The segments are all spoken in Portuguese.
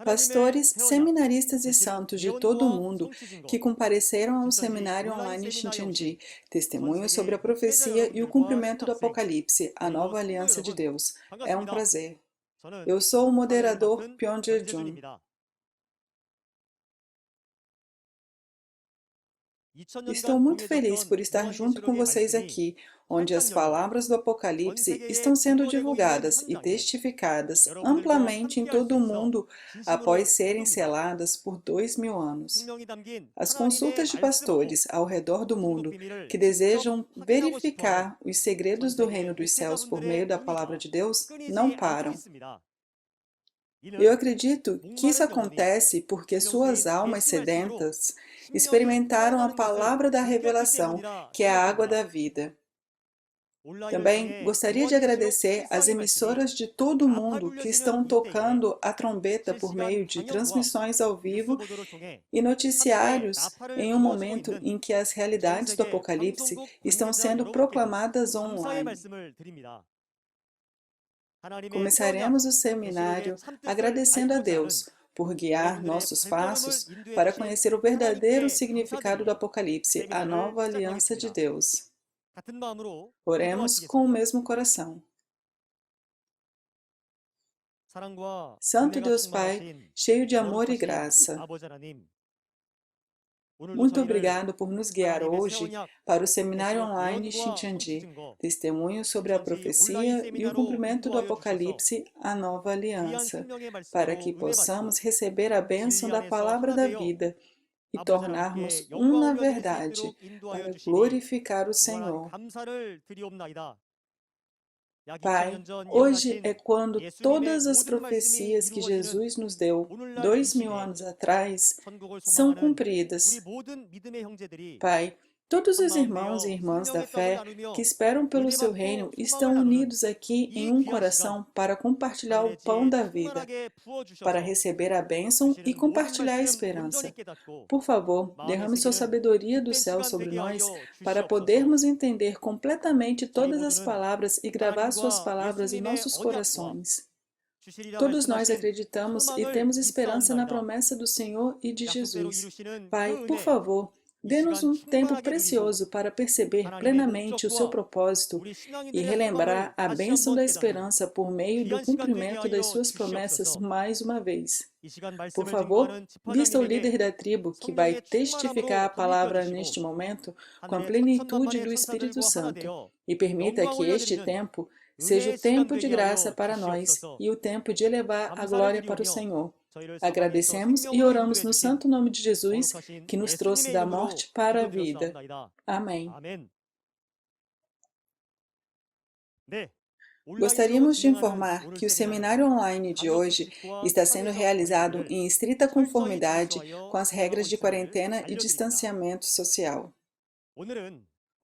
Pastores, seminaristas e santos de todo o mundo que compareceram ao seminário online Shincheonji, testemunhos sobre a profecia e o cumprimento do Apocalipse, a nova aliança de Deus. É um prazer. Eu sou o moderador Pyeongjae Jun. Estou muito feliz por estar junto com vocês aqui, onde as palavras do Apocalipse estão sendo divulgadas e testificadas amplamente em todo o mundo após serem seladas por 2000 anos. As consultas de pastores ao redor do mundo que desejam verificar os segredos do reino dos céus por meio da palavra de Deus não param. Eu acredito que isso acontece porque suas almas sedentas experimentaram a palavra da revelação, que é a água da vida. Também gostaria de agradecer às emissoras de todo o mundo que estão tocando a trombeta por meio de transmissões ao vivo e noticiários em um momento em que as realidades do Apocalipse estão sendo proclamadas online. Começaremos o seminário agradecendo a Deus por guiar nossos passos para conhecer o verdadeiro significado do Apocalipse, a nova aliança de Deus. Oremos com o mesmo coração. Santo Deus Pai, cheio de amor e graça, muito obrigado por nos guiar hoje para o seminário online Shincheonji, testemunho sobre a profecia e o cumprimento do Apocalipse, a nova aliança, para que possamos receber a bênção da palavra da vida e tornarmos um na verdade, para glorificar o Senhor. Pai, hoje é quando todas as profecias que Jesus nos deu 2000 anos atrás são cumpridas. Pai, todos os irmãos e irmãs da fé que esperam pelo seu reino estão unidos aqui em um coração para compartilhar o pão da vida, para receber a bênção e compartilhar a esperança. Por favor, derrame sua sabedoria do céu sobre nós para podermos entender completamente todas as palavras e gravar suas palavras em nossos corações. Todos nós acreditamos e temos esperança na promessa do Senhor e de Jesus. Pai, por favor, dê-nos um tempo precioso para perceber plenamente o seu propósito e relembrar a bênção da esperança por meio do cumprimento das suas promessas mais uma vez. Por favor, vista o líder da tribo que vai testificar a palavra neste momento com a plenitude do Espírito Santo e permita que este tempo seja o tempo de graça para nós e o tempo de elevar a glória para o Senhor. Agradecemos e oramos no santo nome de Jesus, que nos trouxe da morte para a vida. Amém. Gostaríamos de informar que o seminário online de hoje está sendo realizado em estrita conformidade com as regras de quarentena e distanciamento social.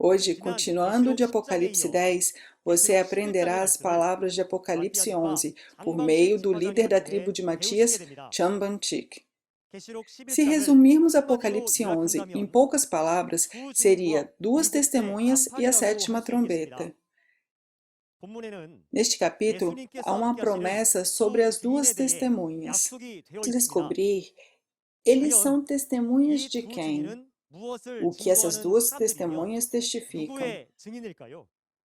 Hoje, continuando de Apocalipse 10, você aprenderá as palavras de Apocalipse 11 por meio do líder da tribo de Matias, Chamban-chik. Se resumirmos Apocalipse 11 em poucas palavras, seria duas testemunhas e a sétima trombeta. Neste capítulo, há uma promessa sobre as duas testemunhas. Vamos descobrir, eles são testemunhas de quem? O que essas duas testemunhas testificam.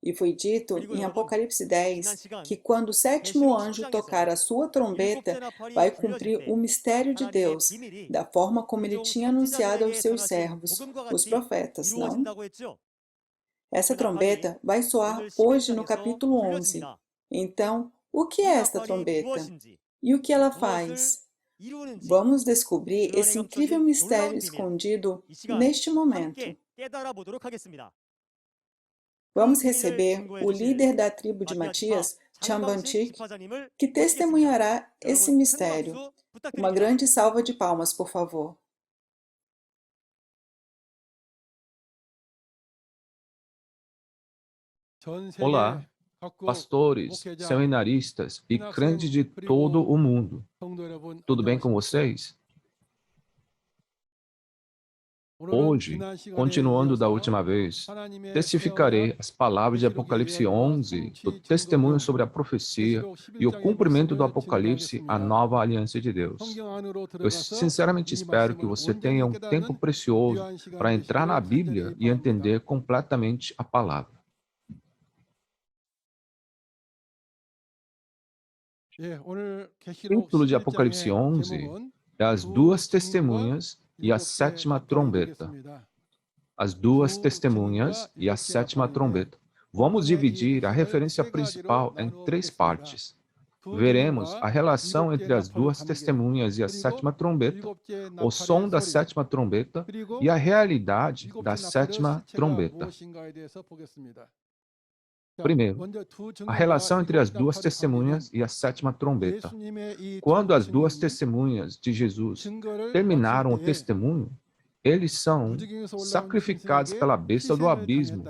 E foi dito em Apocalipse 10 que quando o sétimo anjo tocar a sua trombeta, vai cumprir o mistério de Deus, da forma como ele tinha anunciado aos seus servos, os profetas, não? Essa trombeta vai soar hoje no capítulo 11. Então, o que é esta trombeta? E o que ela faz? Vamos descobrir esse incrível mistério escondido neste momento. Vamos receber o líder da tribo de Matias, Chamban-chik, que testemunhará esse mistério. Uma grande salva de palmas, por favor. Olá, pastores, seminaristas e crentes de todo o mundo. Tudo bem com vocês? Hoje, continuando da última vez, testificarei as palavras de Apocalipse 11, do testemunho sobre a profecia e o cumprimento do Apocalipse, a nova aliança de Deus. Eu sinceramente espero que você tenha um tempo precioso para entrar na Bíblia e entender completamente a palavra. O título de Apocalipse 11 é As Duas Testemunhas e a Sétima Trombeta. As duas testemunhas e a sétima trombeta. Vamos dividir a referência principal em três partes. Veremos a relação entre as duas testemunhas e a sétima trombeta, o som da sétima trombeta e a realidade da sétima trombeta. Primeiro, a relação entre as duas testemunhas e a sétima trombeta. Quando as duas testemunhas de Jesus terminaram o testemunho, eles são sacrificados pela besta do abismo.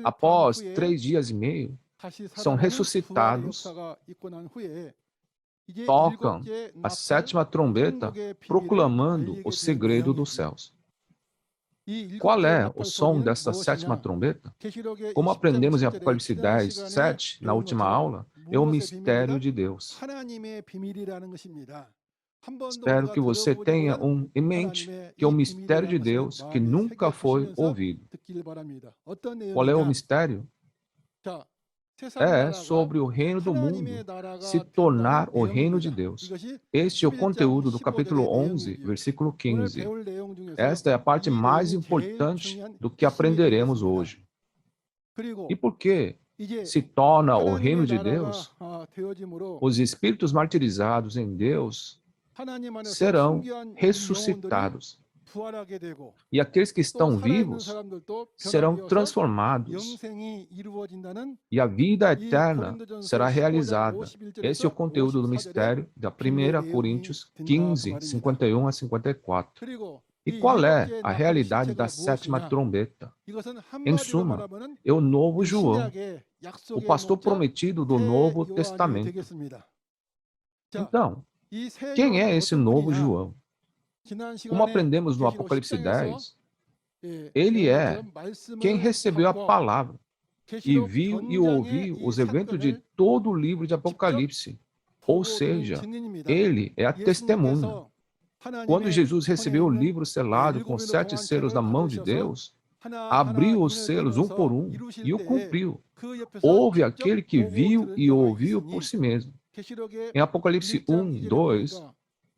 Após 3 dias e meio, são ressuscitados, tocam a sétima trombeta, proclamando o segredo dos céus. Qual é o som dessa sétima trombeta? Como aprendemos em Apocalipse 10, 7, na última aula, é o mistério de Deus. Espero que você tenha em mente que é o mistério de Deus que nunca foi ouvido. Qual é o mistério? É sobre o reino do mundo se tornar o reino de Deus. Este é o conteúdo do capítulo 11, versículo 15. Esta é a parte mais importante do que aprenderemos hoje. E por que se torna o reino de Deus? Os espíritos martirizados em Deus serão ressuscitados. E aqueles que estão vivos serão transformados. E a vida eterna será realizada. Esse é o conteúdo do mistério da 1 Coríntios 15, 51 a 54. E qual é a realidade da sétima trombeta? Em suma, é o novo João, o pastor prometido do Novo Testamento. Então, quem é esse novo João? Como aprendemos no Apocalipse 10, ele é quem recebeu a palavra e viu e ouviu os eventos de todo o livro de Apocalipse. Ou seja, ele é a testemunha. Quando Jesus recebeu o livro selado com 7 selos na mão de Deus, abriu os selos um por um e o cumpriu. Houve aquele que viu e ouviu por si mesmo. Em Apocalipse 1, 2,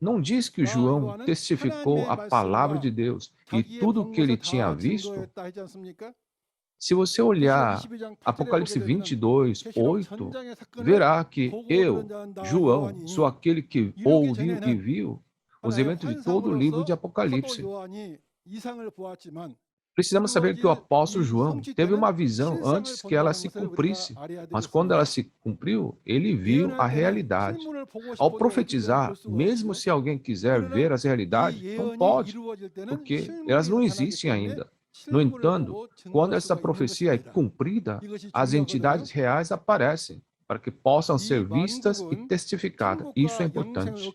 não diz que João testificou a palavra de Deus e tudo o que ele tinha visto? Se você olhar Apocalipse 22, 8, verá que eu, João, sou aquele que ouviu e viu os eventos de todo o livro de Apocalipse. Precisamos saber que o apóstolo João teve uma visão antes que ela se cumprisse, mas quando ela se cumpriu, ele viu a realidade. Ao profetizar, mesmo se alguém quiser ver as realidades, não pode, porque elas não existem ainda. No entanto, quando essa profecia é cumprida, as entidades reais aparecem, para que possam ser vistas e testificadas. Isso é importante.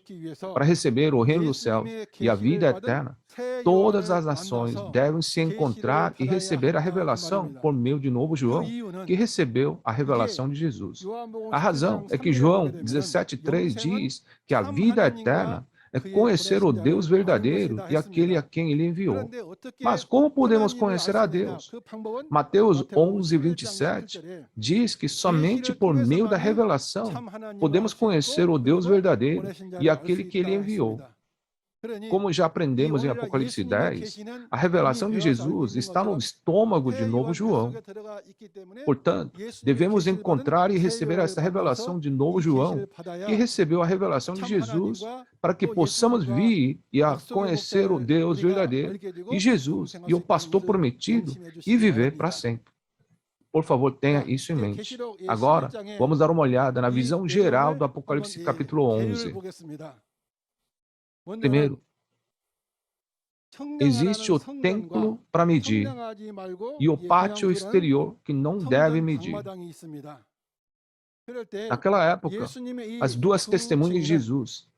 Para receber o reino do céu e a vida eterna, todas as nações devem se encontrar e receber a revelação por meio de novo João, que recebeu a revelação de Jesus. A razão é que João 17,3 diz que a vida eterna é conhecer o Deus verdadeiro e aquele a quem ele enviou. Mas como podemos conhecer a Deus? Mateus 11, 27 diz que somente por meio da revelação podemos conhecer o Deus verdadeiro e aquele que ele enviou. Como já aprendemos em Apocalipse 10, a revelação de Jesus está no estômago de novo João. Portanto, devemos encontrar e receber essa revelação de novo João, que recebeu a revelação de Jesus, para que possamos vir e a conhecer o Deus verdadeiro e Jesus e o pastor prometido e viver para sempre. Por favor, tenha isso em mente. Agora, vamos dar uma olhada na visão geral do Apocalipse capítulo 11. Primeiro, existe o templo para medir e o pátio exterior que não deve medir. Naquela época, as duas testemunhas de Jesus,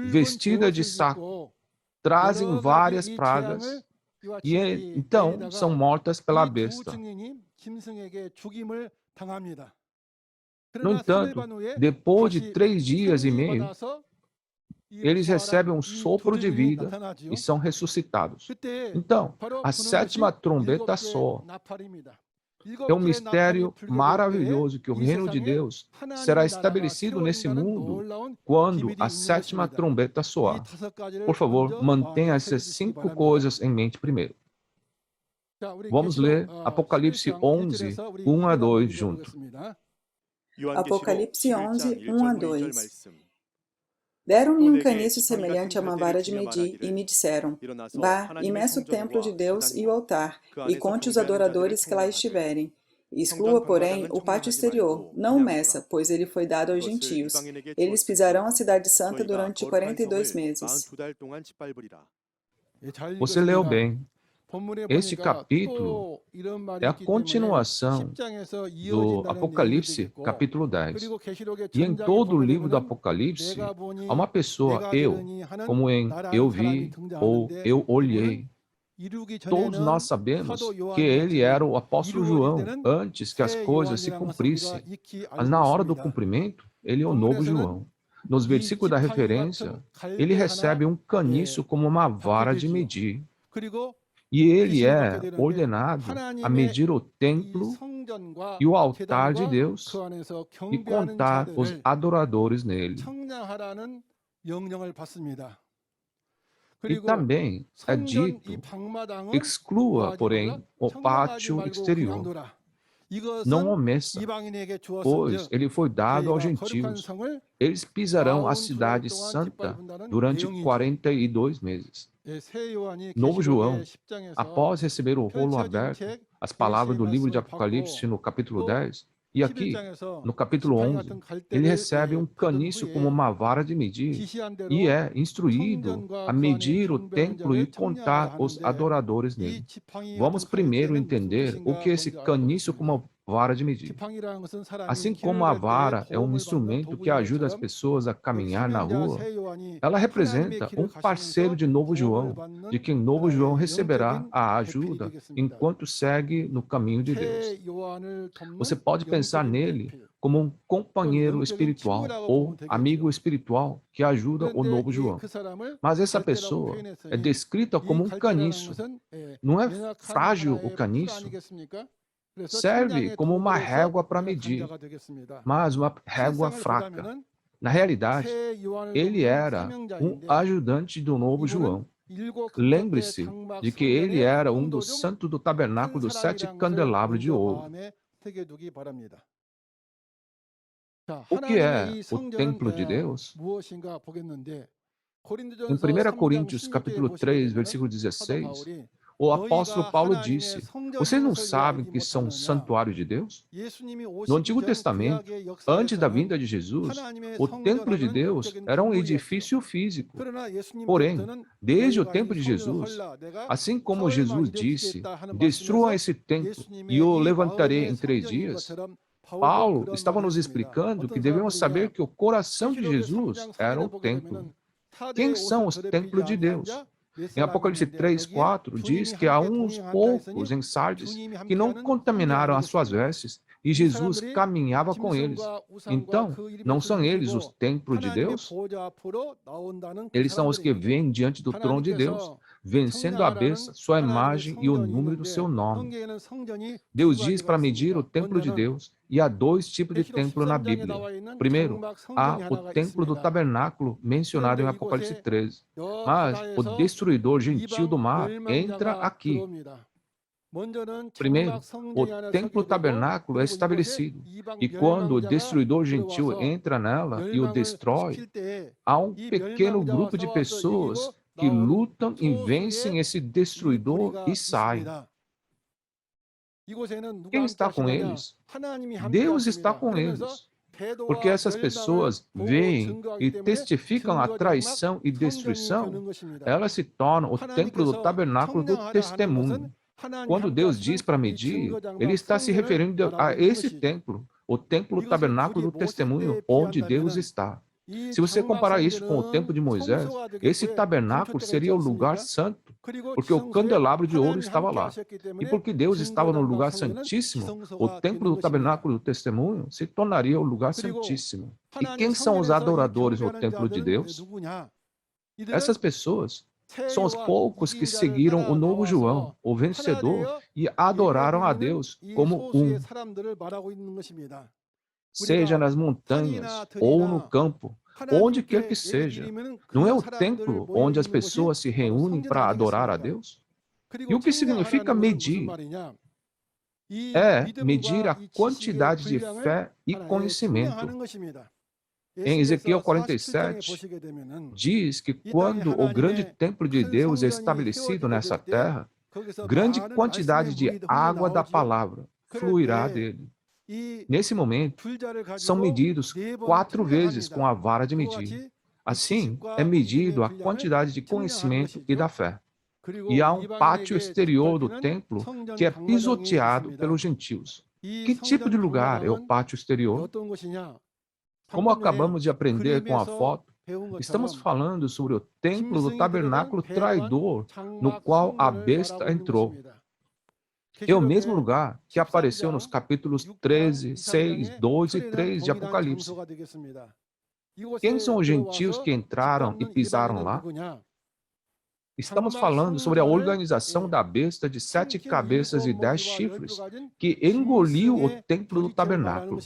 vestidas de saco, trazem várias pragas e então são mortas pela besta. No entanto, depois de 3 dias e meio, eles recebem um sopro de vida e são ressuscitados. Então, a 7ª trombeta soa. É um mistério maravilhoso que o reino de Deus será estabelecido nesse mundo quando a 7ª trombeta soar. Por favor, mantenha essas 5 coisas em mente primeiro. Vamos ler Apocalipse 11, 1 a 2 junto. Apocalipse 11, 1 a 2. Deram-me um caniço semelhante a uma vara de medir e me disseram: vá e meça o templo de Deus e o altar, e conte os adoradores que lá estiverem. Exclua, porém, o pátio exterior, não o meça, pois ele foi dado aos gentios. Eles pisarão a cidade santa durante 42 meses. Você leu bem. Este capítulo é a continuação do Apocalipse, capítulo 10. E em todo o livro do Apocalipse, há uma pessoa, eu, como em eu vi ou eu olhei. Todos nós sabemos que ele era o apóstolo João antes que as coisas se cumprissem. Mas na hora do cumprimento, ele é o novo João. Nos versículos da referência, ele recebe um caniço como uma vara de medir. E ele é ordenado a medir o templo e o altar de Deus e contar os adoradores nele. E também é dito, exclua, porém, o pátio exterior. Não o meça, pois ele foi dado aos gentios. Eles pisarão a cidade santa durante 42 meses. Novo João, após receber o rolo aberto, as palavras do livro de Apocalipse no capítulo 10, e aqui, no capítulo 11, ele recebe um caniço como uma vara de medir e é instruído a medir o templo e contar os adoradores nele. Vamos primeiro entender o que é esse caniço como uma vara de medir. Assim como a vara é um instrumento que ajuda as pessoas a caminhar na rua, ela representa um parceiro de Novo João, de quem Novo João receberá a ajuda enquanto segue no caminho de Deus. Você pode pensar nele como um companheiro espiritual ou amigo espiritual que ajuda o Novo João. Mas essa pessoa é descrita como um caniço. Não é frágil o caniço? Serve como uma régua para medir, mas uma régua fraca. Na realidade, ele era um ajudante do Novo João. Lembre-se de que ele era um dos santos do tabernáculo dos 7 candelabros de ouro. O que é o templo de Deus? Em 1 Coríntios capítulo 3, versículo 16, o apóstolo Paulo disse: vocês não sabem que são um santuário de Deus? No Antigo Testamento, antes da vinda de Jesus, o templo de Deus era um edifício físico. Porém, desde o tempo de Jesus, assim como Jesus disse: destruam esse templo e o levantarei em 3 dias, Paulo estava nos explicando que devemos saber que o coração de Jesus era o templo. Quem são os templos de Deus? Em Apocalipse 3, 4, diz que há uns poucos em Sardes que não contaminaram as suas vestes e Jesus caminhava com eles. Então, não são eles os templos de Deus? Eles são os que vêm diante do trono de Deus, vencendo a besta, sua imagem e o número do seu nome. Deus diz para medir o templo de Deus, e há 2 tipos de templo na Bíblia. Primeiro, há o templo do tabernáculo mencionado em Apocalipse 13, mas o destruidor gentil do mar entra aqui. Primeiro, o templo tabernáculo é estabelecido, e quando o destruidor gentil entra nela e o destrói, há um pequeno grupo de pessoas que lutam e vencem esse destruidor e saem. Quem está com eles? Deus está com eles. Porque essas pessoas veem e testificam a traição e destruição, elas se tornam o templo do tabernáculo do testemunho. Quando Deus diz para medir, ele está se referindo a esse templo, o templo do tabernáculo do testemunho, onde Deus está. Se você comparar isso com o tempo de Moisés, esse tabernáculo seria o lugar santo, porque o candelabro de ouro estava lá. E porque Deus estava no lugar santíssimo, o templo do tabernáculo do testemunho se tornaria o lugar santíssimo. E quem são os adoradores no templo de Deus? Essas pessoas são os poucos que seguiram o novo João, o vencedor, e adoraram a Deus como um. Seja nas montanhas ou no campo, onde quer que seja. Não é o templo onde as pessoas se reúnem para adorar a Deus? E o que significa medir? É medir a quantidade de fé e conhecimento. Em Ezequiel 47, diz que quando o grande templo de Deus é estabelecido nessa terra, grande quantidade de água da palavra fluirá dele. Nesse momento, são medidos 4 vezes com a vara de medir. Assim, é medido a quantidade de conhecimento e da fé. E há um pátio exterior do templo que é pisoteado pelos gentios. Que tipo de lugar é o pátio exterior? Como acabamos de aprender com a foto, estamos falando sobre o templo do tabernáculo traidor, no qual a besta entrou. É o mesmo lugar que apareceu nos capítulos 13, 6, 12 e 3 de Apocalipse. Quem são os gentios que entraram e pisaram lá? Estamos falando sobre a organização da besta de 7 cabeças e 10 chifres, que engoliu o templo do tabernáculo.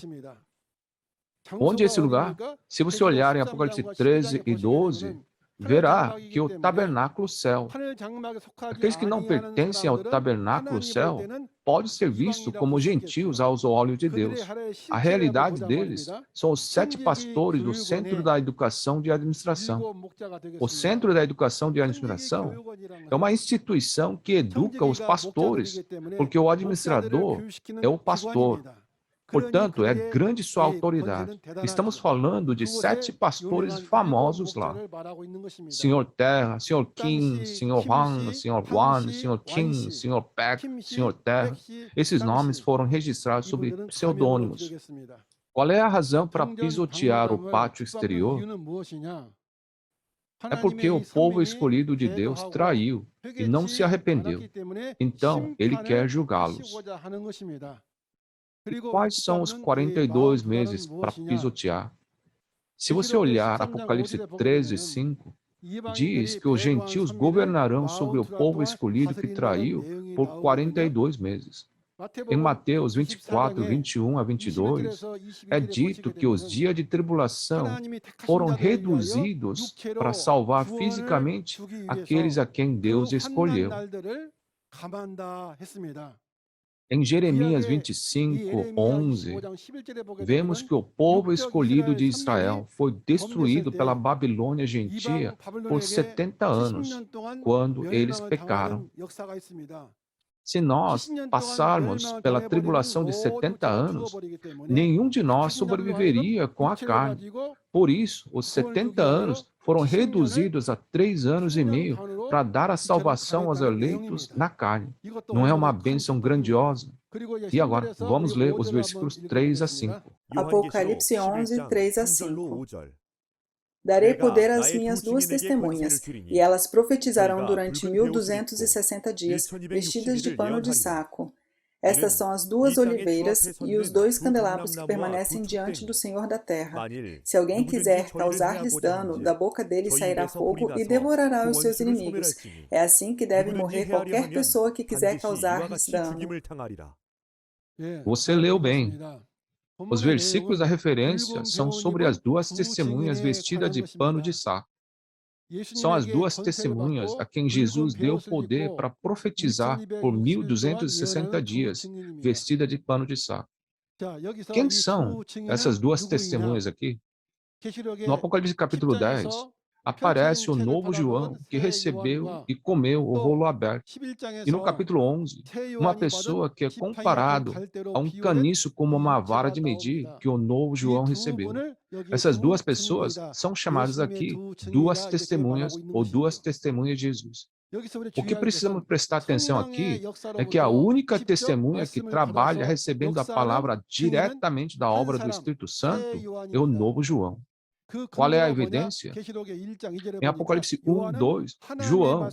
Onde é esse lugar? Se você olhar em Apocalipse 13 e 12, verá que o tabernáculo céu, aqueles que não pertencem ao tabernáculo céu, pode ser visto como gentios aos olhos de Deus. A realidade deles são os 7 pastores do Centro da Educação de Administração. O Centro da Educação de Administração é uma instituição que educa os pastores, porque o administrador é o pastor. Portanto, é grande sua autoridade. Estamos falando de 7 pastores famosos lá. Senhor Terra, Senhor Kim, Senhor Han, Senhor Wan, Senhor Kim, Senhor Pek, Senhor Terra. Esses nomes foram registrados sob pseudônimos. Qual é a razão para pisotear o pátio exterior? É porque o povo escolhido de Deus traiu e não se arrependeu. Então, ele quer julgá-los. E quais são os 42 meses para pisotear? Se você olhar Apocalipse 13, 5, diz que os gentios governarão sobre o povo escolhido que traiu por 42 meses. Em Mateus 24, 21 a 22, é dito que os dias de tribulação foram reduzidos para salvar fisicamente aqueles a quem Deus escolheu. Em Jeremias 25, 11, vemos que o povo escolhido de Israel foi destruído pela Babilônia gentia por 70 anos, quando eles pecaram. Se nós passarmos pela tribulação de 70 anos, nenhum de nós sobreviveria com a carne. Por isso, os 70 anos foram reduzidos a 3 anos e meio para dar a salvação aos eleitos na carne. Não é uma bênção grandiosa? E agora, vamos ler os versículos 3 a 5. Apocalipse 11, 3 a 5. Darei poder às minhas 2 testemunhas, e elas profetizarão durante 1260 dias, vestidas de pano de saco. Estas são as 2 oliveiras e os 2 candelabros que permanecem diante do Senhor da terra. Se alguém quiser causar-lhes dano, da boca dele sairá fogo e devorará os seus inimigos. É assim que deve morrer qualquer pessoa que quiser causar-lhes dano. Você leu bem. Os versículos da referência são sobre as 2 testemunhas vestidas de pano de saco. São as 2 testemunhas a quem Jesus deu poder para profetizar por 1260 dias, vestida de pano de saco. Quem são essas 2 testemunhas aqui? No Apocalipse capítulo 10, aparece o novo João que recebeu e comeu o rolo aberto. E no capítulo 11, uma pessoa que é comparado a um caniço como uma vara de medir que o novo João recebeu. Essas 2 pessoas são chamadas aqui 2 testemunhas ou 2 testemunhas de Jesus. O que precisamos prestar atenção aqui é que a única testemunha que trabalha recebendo a palavra diretamente da obra do Espírito Santo é o novo João. Qual é a evidência? Em Apocalipse 1, 2, João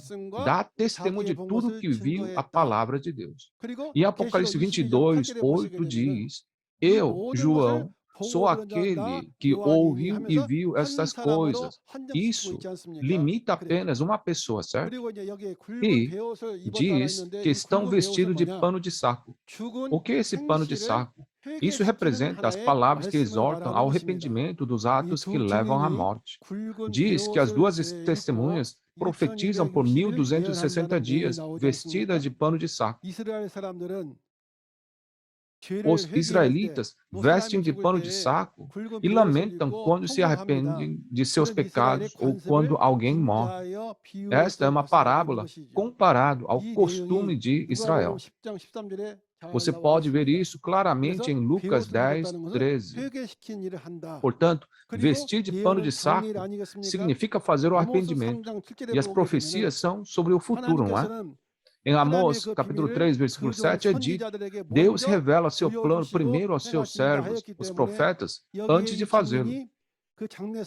dá testemunho de tudo que viu a palavra de Deus. E Apocalipse 22, 8 diz: Eu, João, sou aquele que ouviu e viu essas coisas. Isso limita apenas uma pessoa, certo? E diz que estão vestidos de pano de saco. O que é esse pano de saco? Isso representa as palavras que exortam ao arrependimento dos atos que levam à morte. Diz que as duas testemunhas profetizam por 1260 dias, vestidas de pano de saco. Os israelitas vestem de pano de saco e lamentam quando se arrependem de seus pecados ou quando alguém morre. Esta é uma parábola comparado ao costume de Israel. Você pode ver isso claramente em Lucas 10, 13. Portanto, vestir de pano de saco significa fazer o arrependimento. E as profecias são sobre o futuro, não é? Em Amós, capítulo 3, versículo 7, é dito: Deus revela seu plano primeiro aos seus servos, os profetas, antes de fazê-lo.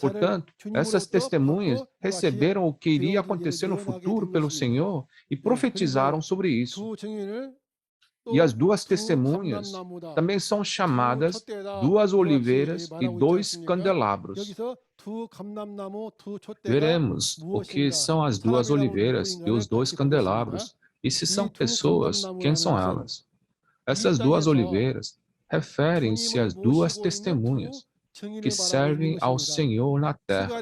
Portanto, essas testemunhas receberam o que iria acontecer no futuro pelo Senhor e profetizaram sobre isso. E as duas testemunhas também são chamadas duas oliveiras e dois candelabros. Veremos o que são as duas oliveiras e os dois candelabros. E se são pessoas, quem são elas? Essas duas oliveiras referem-se às duas testemunhas que servem ao Senhor na terra.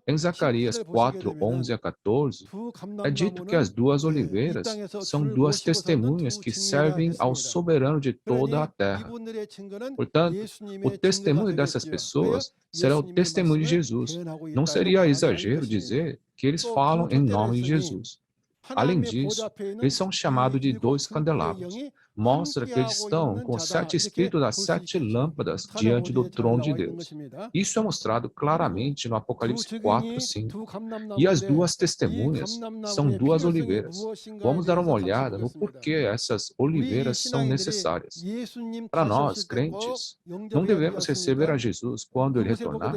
Em Zacarias 4, 11 a 14, é dito que as duas oliveiras são duas testemunhas que servem ao soberano de toda a terra. Portanto, o testemunho dessas pessoas será o testemunho de Jesus. Não seria exagero dizer que eles falam em nome de Jesus. Além disso, eles são chamados de dois candelabros. Mostra que eles estão com os 7 espíritos das 7 lâmpadas diante do trono de Deus. Isso é mostrado claramente no Apocalipse 4, 5. E as duas testemunhas são duas oliveiras. Vamos dar uma olhada no porquê essas oliveiras são necessárias. Para nós, crentes, não devemos receber a Jesus quando Ele retornar.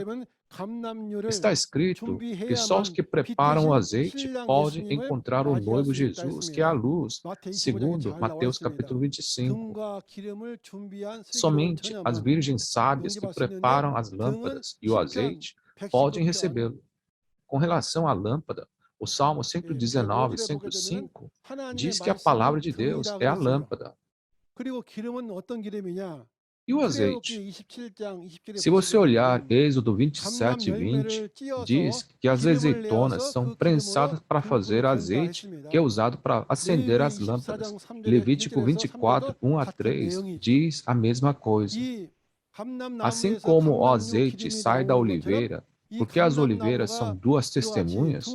Está escrito que só os que preparam o azeite podem encontrar o noivo Jesus, que é a luz, segundo Mateus capítulo 25. Somente as virgens sábias que preparam as lâmpadas e o azeite podem recebê-lo. Com relação à lâmpada, o Salmo 119, 105 diz que a palavra de Deus é a lâmpada. E o azeite? Se você olhar Êxodo 27, 20, diz que as azeitonas são prensadas para fazer azeite, que é usado para acender as lâmpadas. Levítico 24, 1 a 3, diz a mesma coisa. Assim como o azeite sai da oliveira, porque as oliveiras são duas testemunhas,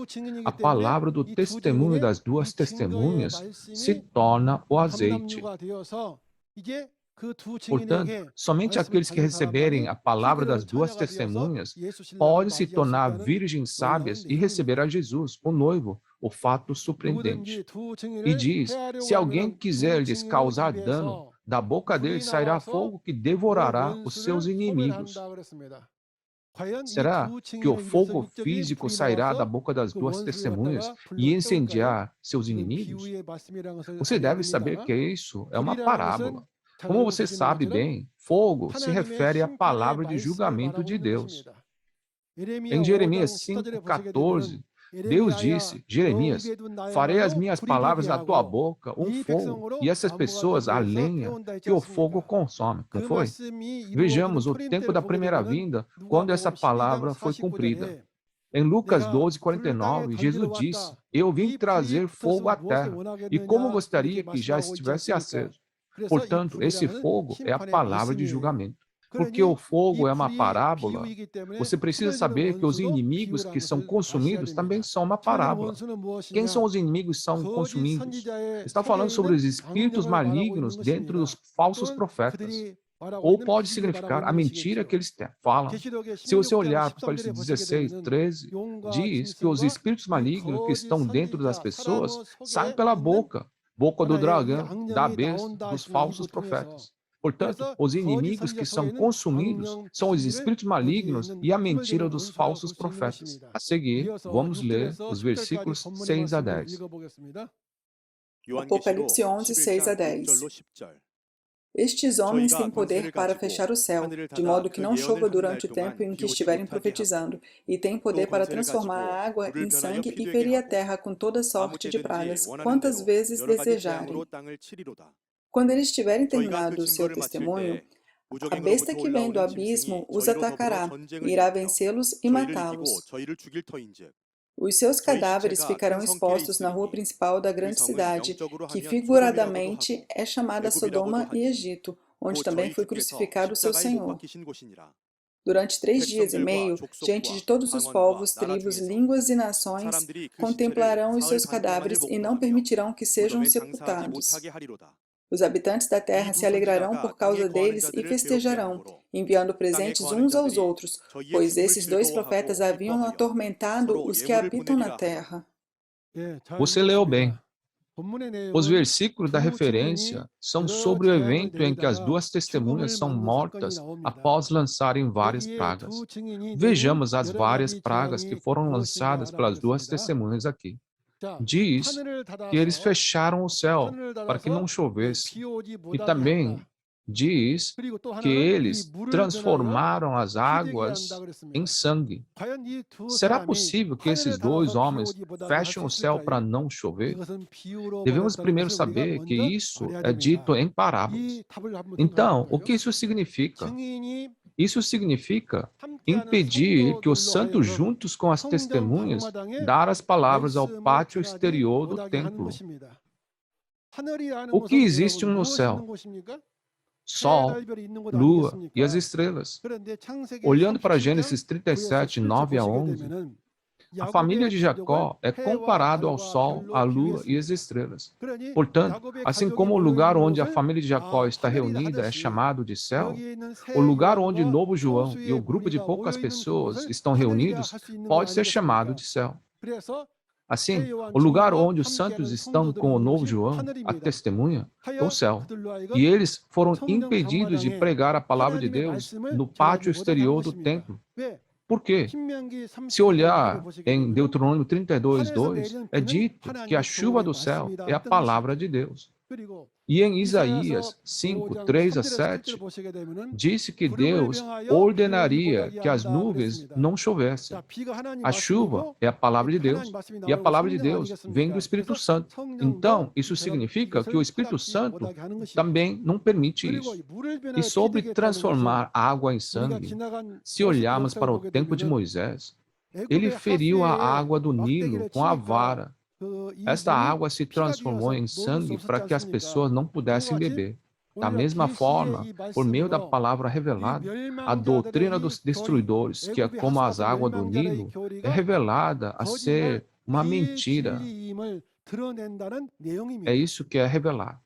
a palavra do testemunho das duas testemunhas se torna o azeite. Portanto, somente aqueles que receberem a palavra das duas testemunhas podem se tornar virgens sábias e receber a Jesus, o noivo, o fato surpreendente. E diz: se alguém quiser lhes causar dano, da boca deles sairá fogo que devorará os seus inimigos. Será que o fogo físico sairá da boca das duas testemunhas e incendiar seus inimigos? Você deve saber que isso é uma parábola. Como você sabe bem, fogo se refere à palavra de julgamento de Deus. Em Jeremias 5,14, Deus disse: Jeremias, farei as minhas palavras na tua boca um fogo, e essas pessoas a lenha que o fogo consome. Não foi? Vejamos o tempo da primeira vinda, quando essa palavra foi cumprida. Em Lucas 12, 49, Jesus disse: eu vim trazer fogo à terra, e como gostaria que já estivesse aceso. Portanto, esse fogo é a palavra de julgamento. Porque o fogo é uma parábola, você precisa saber que os inimigos que são consumidos também são uma parábola. Quem são os inimigos que são consumidos? Está falando sobre os espíritos malignos dentro dos falsos profetas. Ou pode significar a mentira que eles falam. Se você olhar para Apocalipse 16, 13, diz que os espíritos malignos que estão dentro das pessoas saem pela boca do dragão, da besta, dos falsos profetas. Portanto, os inimigos que são consumidos são os espíritos malignos e a mentira dos falsos profetas. A seguir, vamos ler os versículos 6 a 10. Apocalipse 11, 6 a 10. Estes homens têm poder para fechar o céu, de modo que não chova durante o tempo em que estiverem profetizando, e têm poder para transformar a água em sangue e ferir a terra com toda sorte de pragas, quantas vezes desejarem. Quando eles tiverem terminado o seu testemunho, a besta que vem do abismo os atacará, e irá vencê-los e matá-los. Os seus cadáveres ficarão expostos na rua principal da grande cidade, que figuradamente é chamada Sodoma e Egito, onde também foi crucificado o seu Senhor. Durante 3 dias e meio, gente de todos os povos, tribos, línguas e nações contemplarão os seus cadáveres e não permitirão que sejam sepultados. Os habitantes da terra se alegrarão por causa deles e festejarão, enviando presentes uns aos outros, pois esses 2 profetas haviam atormentado os que habitam na terra. Você leu bem. Os versículos da referência são sobre o evento em que as 2 testemunhas são mortas após lançarem várias pragas. Vejamos as várias pragas que foram lançadas pelas 2 testemunhas aqui. Diz que eles fecharam o céu para que não chovesse. E também diz que eles transformaram as águas em sangue. Será possível que esses 2 homens fechem o céu para não chover? Devemos primeiro saber que isso é dito em parábolas. Então, o que isso significa? Isso significa impedir que os santos, juntos com as testemunhas, dar as palavras ao pátio exterior do templo. O que existe no céu? Sol, lua e as estrelas. Olhando para Gênesis 37, 9 a 11, a família de Jacó é comparado ao sol, à lua e às estrelas. Portanto, assim como o lugar onde a família de Jacó está reunida é chamado de céu, o lugar onde Novo João e o grupo de poucas pessoas estão reunidos pode ser chamado de céu. Assim, o lugar onde os santos estão com o Novo João, a testemunha, é o céu. E eles foram impedidos de pregar a palavra de Deus no pátio exterior do templo. Por quê? Se olhar em Deuteronômio 32, 2, é dito que a chuva do céu é a palavra de Deus. E em Isaías 5, 3 a 7, disse que Deus ordenaria que as nuvens não chovessem. A chuva é a palavra de Deus, e a palavra de Deus vem do Espírito Santo. Então, isso significa que o Espírito Santo também não permite isso. E sobre transformar água em sangue, se olharmos para o tempo de Moisés, ele feriu a água do Nilo com a vara. Esta água se transformou em sangue para que as pessoas não pudessem beber. Da mesma forma, por meio da palavra revelada, a doutrina dos destruidores, que é como as águas do Nilo, é revelada a ser uma mentira. É isso que é revelar.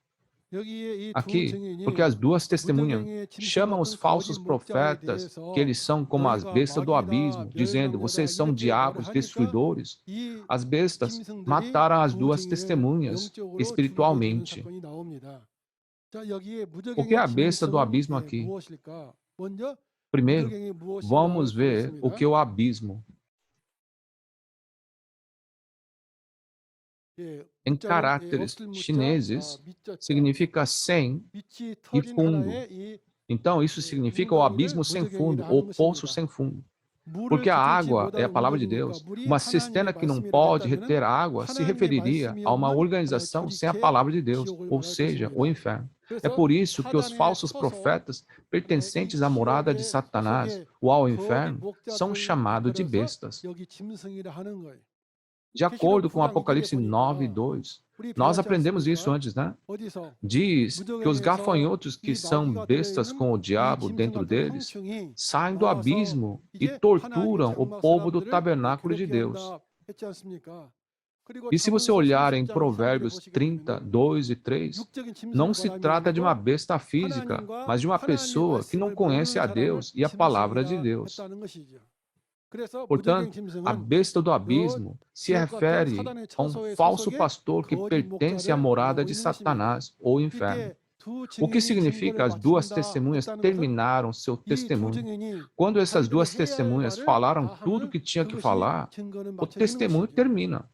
Aqui, porque as 2 testemunhas chamam os falsos profetas que eles são como as bestas do abismo, dizendo, vocês são diabos destruidores. As bestas mataram as 2 testemunhas espiritualmente. O que é a besta do abismo aqui? Primeiro, vamos ver o que é o abismo. Em caracteres chineses, significa sem e fundo. Então, isso significa o abismo sem fundo, ou poço sem fundo. Porque a água é a palavra de Deus. Uma cisterna que não pode reter água se referiria a uma organização sem a palavra de Deus, ou seja, o inferno. É por isso que os falsos profetas, pertencentes à morada de Satanás, ou ao inferno, são chamados de bestas. De acordo com Apocalipse 9, 2, nós aprendemos isso antes, né? Diz que os gafanhotos que são bestas com o diabo dentro deles saem do abismo e torturam o povo do tabernáculo de Deus. E se você olhar em Provérbios 30, 2 e 3, não se trata de uma besta física, mas de uma pessoa que não conhece a Deus e a palavra de Deus. Portanto, a besta do abismo se refere a um falso pastor que pertence à morada de Satanás ou inferno. O que significa as duas testemunhas terminaram seu testemunho? Quando essas duas testemunhas falaram tudo o que tinha que falar, o testemunho termina.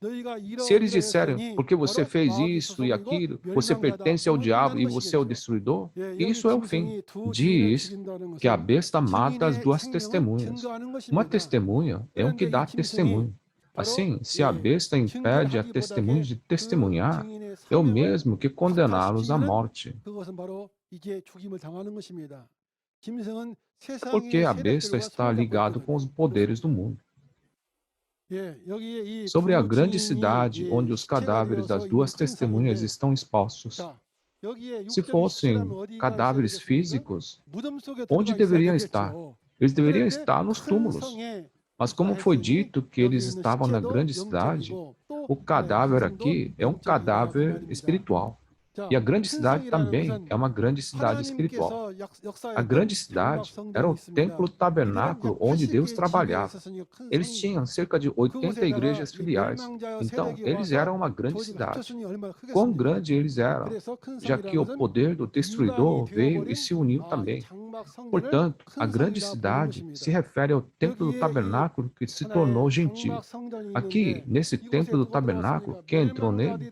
Se eles disserem, porque você fez isso e aquilo, você pertence ao diabo e você é o destruidor, isso é o fim. Diz que a besta mata as duas testemunhas. Uma testemunha é um que dá testemunho. Assim, se a besta impede a testemunha de testemunhar, é o mesmo que condená-los à morte. É porque a besta está ligada com os poderes do mundo. Sobre a grande cidade onde os cadáveres das duas testemunhas estão expostos. Se fossem cadáveres físicos, onde deveriam estar? Eles deveriam estar nos túmulos. Mas como foi dito que eles estavam na grande cidade, o cadáver aqui é um cadáver espiritual. E a grande cidade também é uma grande cidade espiritual. A grande cidade era o templo tabernáculo onde Deus trabalhava. Eles tinham cerca de 80 igrejas filiais. Então, eles eram uma grande cidade. Quão grande eles eram, já que o poder do destruidor veio e se uniu também. Portanto, a grande cidade se refere ao templo do tabernáculo que se tornou gentil. Aqui, nesse templo do tabernáculo, quem entrou nele?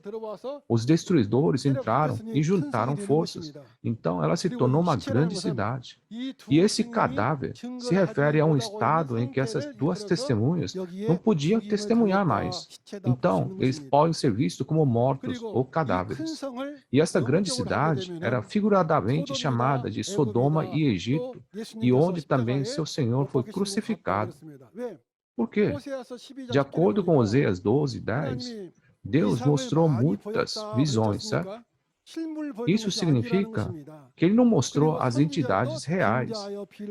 Os destruidores entraram e juntaram forças. Então, ela se tornou uma grande cidade. E esse cadáver se refere a um estado em que essas duas testemunhas não podiam testemunhar mais. Então, eles podem ser vistos como mortos ou cadáveres. E essa grande cidade era figuradamente chamada de Sodoma e Egito, e onde também seu Senhor foi crucificado. Por quê? De acordo com Oséias 12:10, Deus mostrou muitas visões, certo? Isso significa que ele não mostrou as entidades reais.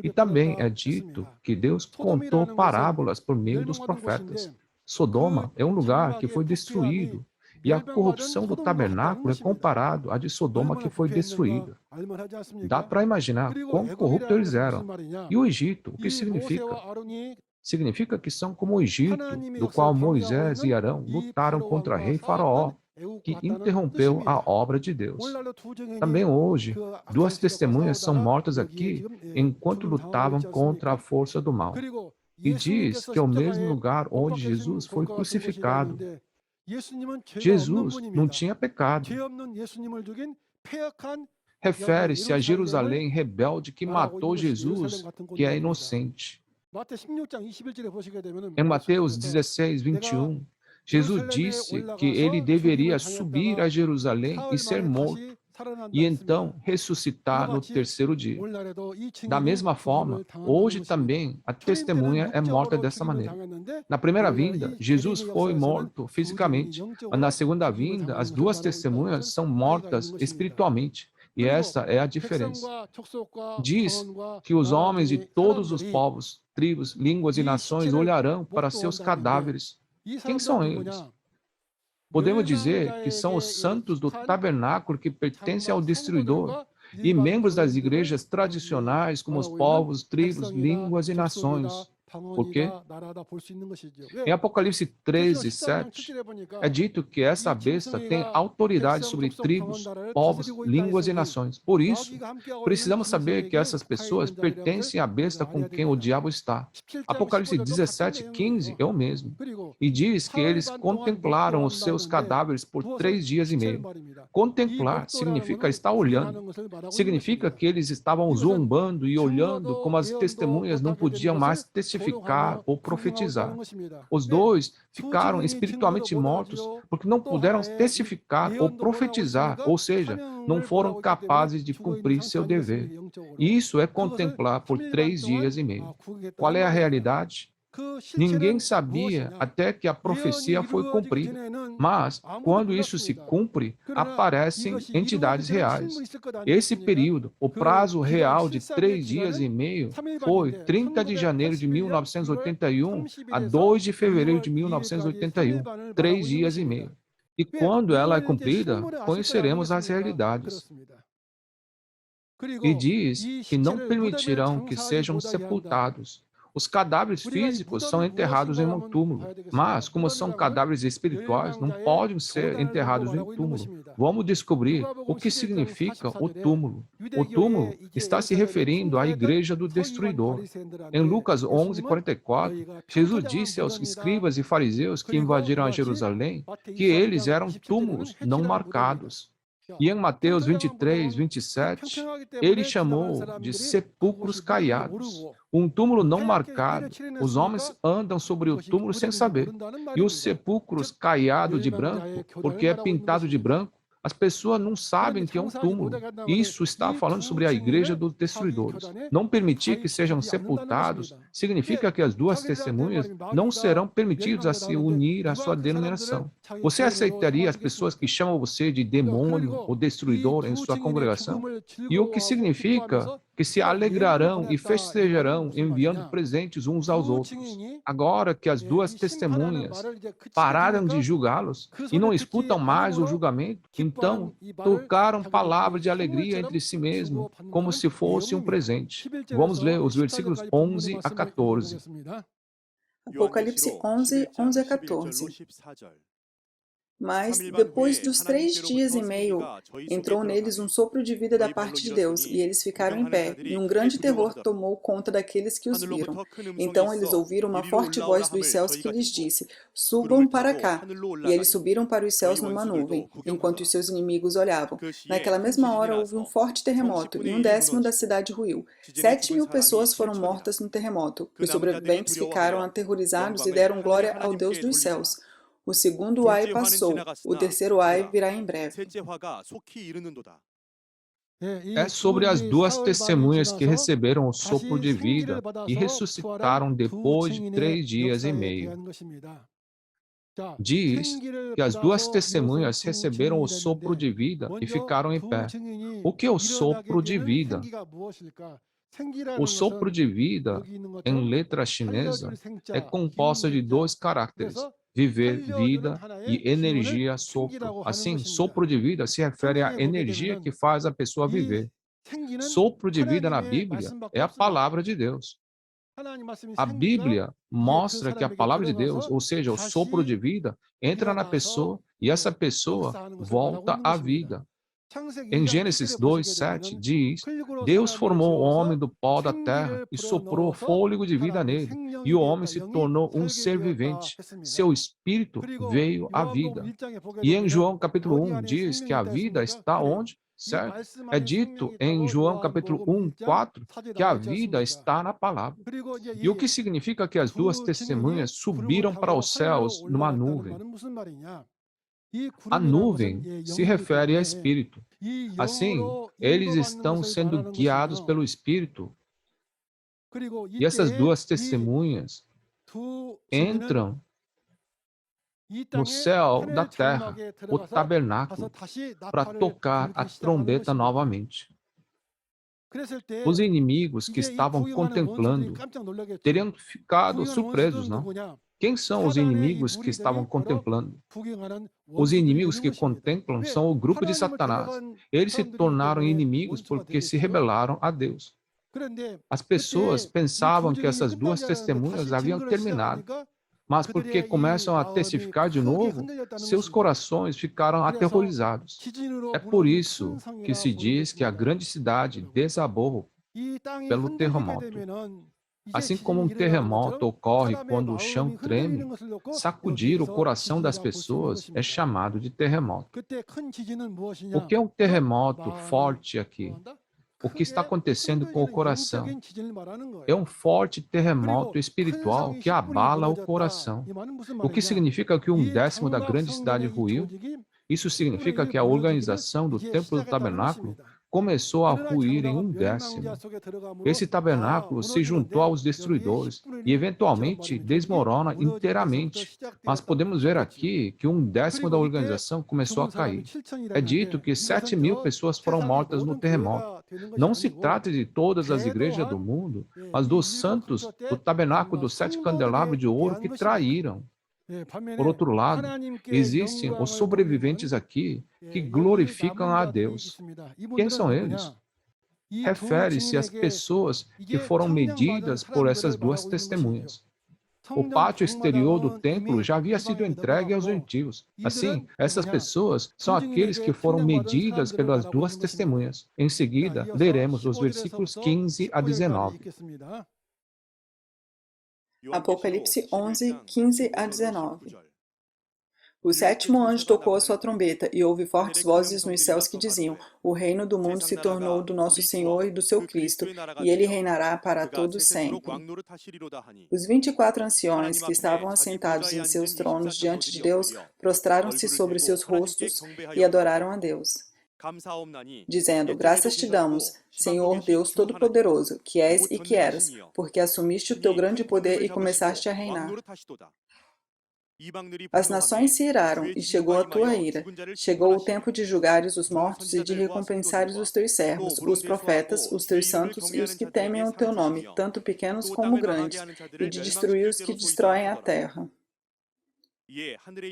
E também é dito que Deus contou parábolas por meio dos profetas. Sodoma é um lugar que foi destruído, e a corrupção do tabernáculo é comparado à de Sodoma que foi destruída. Dá para imaginar quão corruptos eles eram. E o Egito, o que significa? Significa que são como o Egito, do qual Moisés e Arão lutaram contra o rei Faraó, que interrompeu a obra de Deus. Também hoje, duas testemunhas são mortas aqui enquanto lutavam contra a força do mal. E diz que é o mesmo lugar onde Jesus foi crucificado. Jesus não tinha pecado. Refere-se a Jerusalém rebelde que matou Jesus, que é inocente. Em Mateus 16:21, Jesus disse que ele deveria subir a Jerusalém e ser morto, e então ressuscitar no terceiro dia. Da mesma forma, hoje também a testemunha é morta dessa maneira. Na primeira vinda, Jesus foi morto fisicamente, mas na segunda vinda, as duas testemunhas são mortas espiritualmente. E essa é a diferença. Diz que os homens de todos os povos, tribos, línguas e nações olharão para seus cadáveres. Quem são eles? Podemos dizer que são os santos do tabernáculo que pertencem ao destruidor e membros das igrejas tradicionais, como os povos, tribos, línguas e nações. Por quê? Em Apocalipse 13:7, é dito que essa besta tem autoridade sobre tribos, povos, línguas e nações. Por isso, precisamos saber que essas pessoas pertencem à besta com quem o diabo está. Apocalipse 17:15 é o mesmo. E diz que eles contemplaram os seus cadáveres por 3 dias e meio. Contemplar significa estar olhando. Significa que eles estavam zombando e olhando como as testemunhas não podiam mais testificar ou profetizar. Os dois ficaram espiritualmente mortos porque não puderam testificar ou profetizar, ou seja, não foram capazes de cumprir seu dever. Isso é contemplar por 3 dias e meio. Qual é a realidade? Ninguém sabia até que a profecia foi cumprida. Mas, quando isso se cumpre, aparecem entidades reais. Esse período, o prazo real de 3 dias e meio, foi 30 de janeiro de 1981 a 2 de fevereiro de 1981. 3 dias e meio. E quando ela é cumprida, conheceremos as realidades. E diz que não permitirão que sejam sepultados. Os cadáveres físicos são enterrados em um túmulo, mas, como são cadáveres espirituais, não podem ser enterrados em túmulo. Vamos descobrir o que significa o túmulo. O túmulo está se referindo à igreja do destruidor. Em Lucas 11:44, Jesus disse aos escribas e fariseus que invadiram a Jerusalém que eles eram túmulos não marcados. E em Mateus 23:27, ele chamou de sepulcros caiados. Um túmulo não marcado. Os homens andam sobre o túmulo sem saber. E os sepulcros caiados de branco, porque é pintado de branco, as pessoas não sabem que é um túmulo. Isso está falando sobre a igreja dos destruidores. Não permitir que sejam sepultados significa que as duas testemunhas não serão permitidas a se unir à sua denominação. Você aceitaria as pessoas que chamam você de demônio ou destruidor em sua congregação? E o que significa que se alegrarão e festejarão enviando presentes uns aos outros. Agora que as duas testemunhas pararam de julgá-los e não escutam mais o julgamento, então trocaram palavras de alegria entre si mesmos, como se fosse um presente. Vamos ler os versículos 11 a 14. Apocalipse 11, 11 a 14. Mas, depois dos 3 dias e meio, entrou neles um sopro de vida da parte de Deus, e eles ficaram em pé, e um grande terror tomou conta daqueles que os viram. Então eles ouviram uma forte voz dos céus que lhes disse: subam para cá. E eles subiram para os céus numa nuvem, enquanto os seus inimigos olhavam. Naquela mesma hora houve um forte terremoto, e 1/10 da cidade ruiu. 7.000 pessoas foram mortas no terremoto. Os sobreviventes ficaram aterrorizados e deram glória ao Deus dos céus. O segundo ai passou, o terceiro ai virá em breve. É sobre as duas testemunhas que receberam o sopro de vida e ressuscitaram depois de 3 dias e meio. Diz que as duas testemunhas receberam o sopro de vida e ficaram em pé. O que é o sopro de vida? O sopro de vida, em letra chinesa, é composta de 2 caracteres: viver, vida, e energia, sopro. Assim, sopro de vida se refere à energia que faz a pessoa viver. Sopro de vida na Bíblia é a palavra de Deus. A Bíblia mostra que a palavra de Deus, ou seja, o sopro de vida, entra na pessoa e essa pessoa volta à vida. Em Gênesis 2:7 diz: Deus formou o homem do pó da terra e soprou fôlego de vida nele, e o homem se tornou um ser vivente. Seu espírito veio à vida. E em João capítulo 1 diz que a vida está onde? Certo? É dito em João capítulo 1:4 que a vida está na palavra. E o que significa que as duas testemunhas subiram para os céus numa nuvem? A nuvem se refere a Espírito. Assim, eles estão sendo guiados pelo Espírito. E essas duas testemunhas entram no céu da terra, o tabernáculo, para tocar a trombeta novamente. Os inimigos que estavam contemplando teriam ficado surpresos, não? Quem são os inimigos que estavam contemplando? Os inimigos que contemplam são o grupo de Satanás. Eles se tornaram inimigos porque se rebelaram a Deus. As pessoas pensavam que essas duas testemunhas haviam terminado, mas porque começam a testificar de novo, seus corações ficaram aterrorizados. É por isso que se diz que a grande cidade desabou pelo terremoto. Assim como um terremoto ocorre quando o chão treme, sacudir o coração das pessoas é chamado de terremoto. O que é um terremoto forte aqui? O que está acontecendo com o coração? É um forte terremoto espiritual que abala o coração. O que significa que 1/10 da grande cidade ruiu? Isso significa que a organização do Templo do Tabernáculo começou a ruir em 1/10. Esse tabernáculo se juntou aos destruidores e eventualmente desmorona inteiramente. Mas podemos ver aqui que 1/10 da organização começou a cair. É dito que 7.000 pessoas foram mortas no terremoto. Não se trata de todas as igrejas do mundo, mas dos santos do tabernáculo dos 7 candelabros de ouro que traíram. Por outro lado, existem os sobreviventes aqui que glorificam a Deus. Quem são eles? refere-se às pessoas que foram medidas por essas duas testemunhas. O pátio exterior do templo já havia sido entregue aos gentios. Assim, essas pessoas são aqueles que foram medidas pelas duas testemunhas. Em seguida, leremos os versículos 15 a 19. Apocalipse 11, 15 a 19. O sétimo anjo tocou a sua trombeta, e houve fortes vozes nos céus que diziam: O reino do mundo se tornou do nosso Senhor e do seu Cristo, e ele reinará para todos sempre. Os 24 anciões que estavam assentados em seus tronos diante de Deus prostraram-se sobre seus rostos e adoraram a Deus, dizendo: Graças te damos, Senhor Deus Todo-Poderoso, que és e que eras, porque assumiste o teu grande poder e começaste a reinar. As nações se iraram, e chegou a tua ira. Chegou o tempo de julgares os mortos e de recompensares os teus servos, os profetas, os teus santos e os que temem o teu nome, tanto pequenos como grandes, e de destruir os que destroem a terra.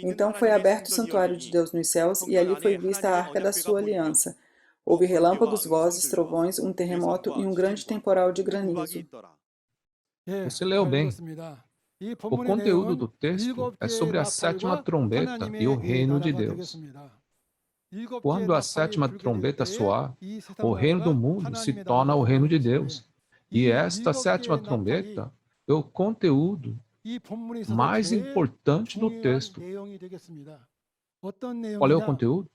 Então foi aberto o santuário de Deus nos céus, e ali foi vista a arca da sua aliança. Houve relâmpagos, vozes, trovões, um terremoto e um grande temporal de granizo. Você leu bem. O conteúdo do texto é sobre a sétima trombeta e o reino de Deus. Quando a sétima trombeta soar, o reino do mundo se torna o reino de Deus. E esta sétima trombeta é o conteúdo mais importante do texto. Qual é o conteúdo?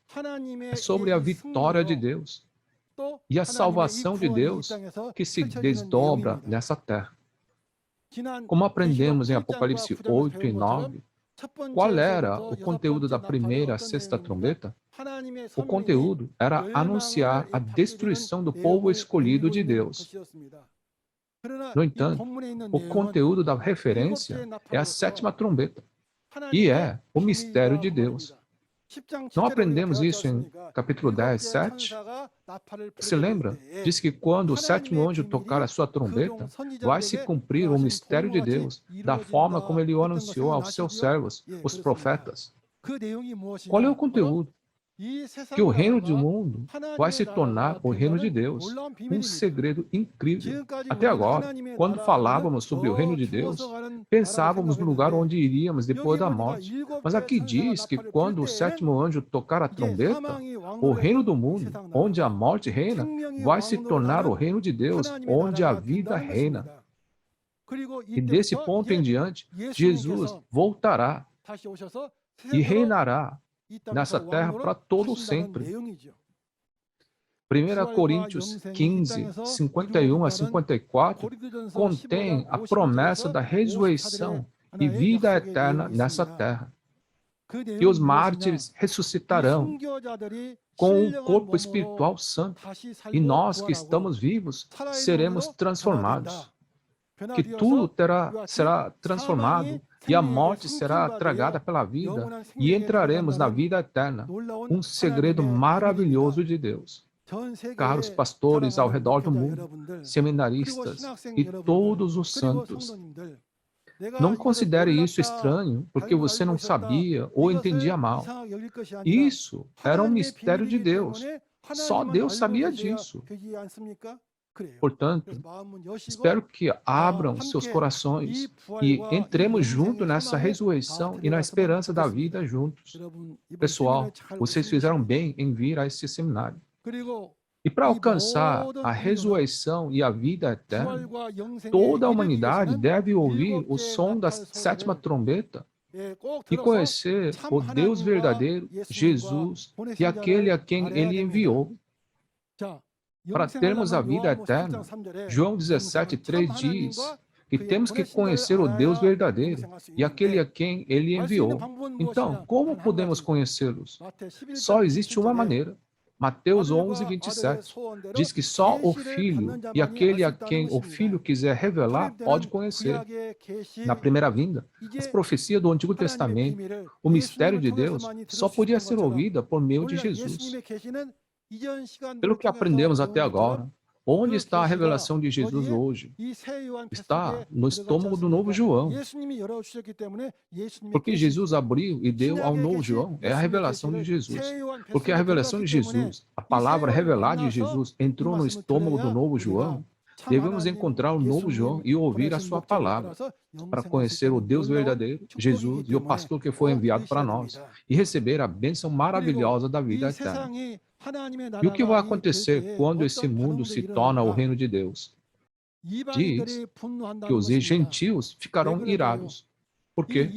É sobre a vitória de Deus e a salvação de Deus que se desdobra nessa terra. Como aprendemos em Apocalipse 8 e 9, qual era o conteúdo da primeira à sexta trombeta? O conteúdo era anunciar a destruição do povo escolhido de Deus. No entanto, o conteúdo da referência é a sétima trombeta, e é o mistério de Deus. Não aprendemos isso em capítulo 10, 7? Se lembra? Diz que quando o sétimo anjo tocar a sua trombeta, vai se cumprir o mistério de Deus, da forma como ele o anunciou aos seus servos, os profetas. Qual é o conteúdo? Que o reino do mundo vai se tornar o reino de Deus. Um segredo incrível. Até agora, quando falávamos sobre o reino de Deus, pensávamos no lugar onde iríamos depois da morte. Mas aqui diz que quando o sétimo anjo tocar a trombeta, o reino do mundo, onde a morte reina, vai se tornar o reino de Deus, onde a vida reina. E desse ponto em diante, Jesus voltará e reinará nessa terra para todo sempre. 1 Coríntios 15, 51 a 54 contém a promessa da ressurreição e vida eterna nessa terra. E os mártires ressuscitarão com um corpo espiritual santo, e nós que estamos vivos seremos transformados. Que tudo será transformado, e a morte será tragada pela vida, e entraremos na vida eterna. Um segredo maravilhoso de Deus. Caros pastores ao redor do mundo, seminaristas e todos os santos, não considere isso estranho porque você não sabia ou entendia mal. Isso era um mistério de Deus. Só Deus sabia disso. Portanto, espero que abram seus corações e entremos juntos nessa ressurreição e na esperança da vida juntos. Pessoal, vocês fizeram bem em vir a esse seminário. E para alcançar a ressurreição e a vida eterna, toda a humanidade deve ouvir o som da sétima trombeta e conhecer o Deus verdadeiro, Jesus, e aquele a quem ele enviou. Para termos a vida eterna, João 17:3 diz que temos que conhecer o Deus verdadeiro e aquele a quem ele enviou. Então, como podemos conhecê-los? Só existe uma maneira. Mateus 11:27 diz que só o Filho e aquele a quem o Filho quiser revelar pode conhecer. Na primeira vinda, as profecias do Antigo Testamento, o mistério de Deus, só podia ser ouvida por meio de Jesus. Pelo que aprendemos até agora, Onde está a revelação de Jesus hoje? Está no estômago do novo João. Porque Jesus abriu e deu ao novo João. É a revelação de Jesus. Porque a revelação de Jesus, a palavra revelada de Jesus, entrou no estômago do novo João. Devemos encontrar o novo João e ouvir a sua palavra para conhecer o Deus verdadeiro, Jesus e o pastor que foi enviado para nós e receber a bênção maravilhosa da vida eterna. E o que vai acontecer quando esse mundo se torna o reino de Deus? Diz que os gentios ficarão irados. Por quê?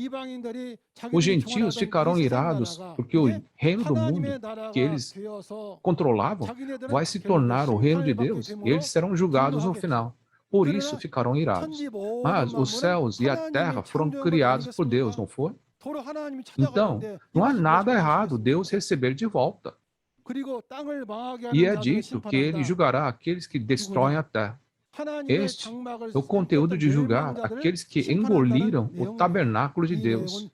Os gentios ficarão irados porque o reino do mundo que eles controlavam vai se tornar o reino de Deus e eles serão julgados no final. Por isso ficarão irados. Mas os céus e a terra foram criados por Deus, não foi? Então, não há nada errado Deus receber de volta. E é dito que ele julgará aqueles que destroem a terra. Este é o conteúdo de julgar aqueles que engoliram o tabernáculo de Deus.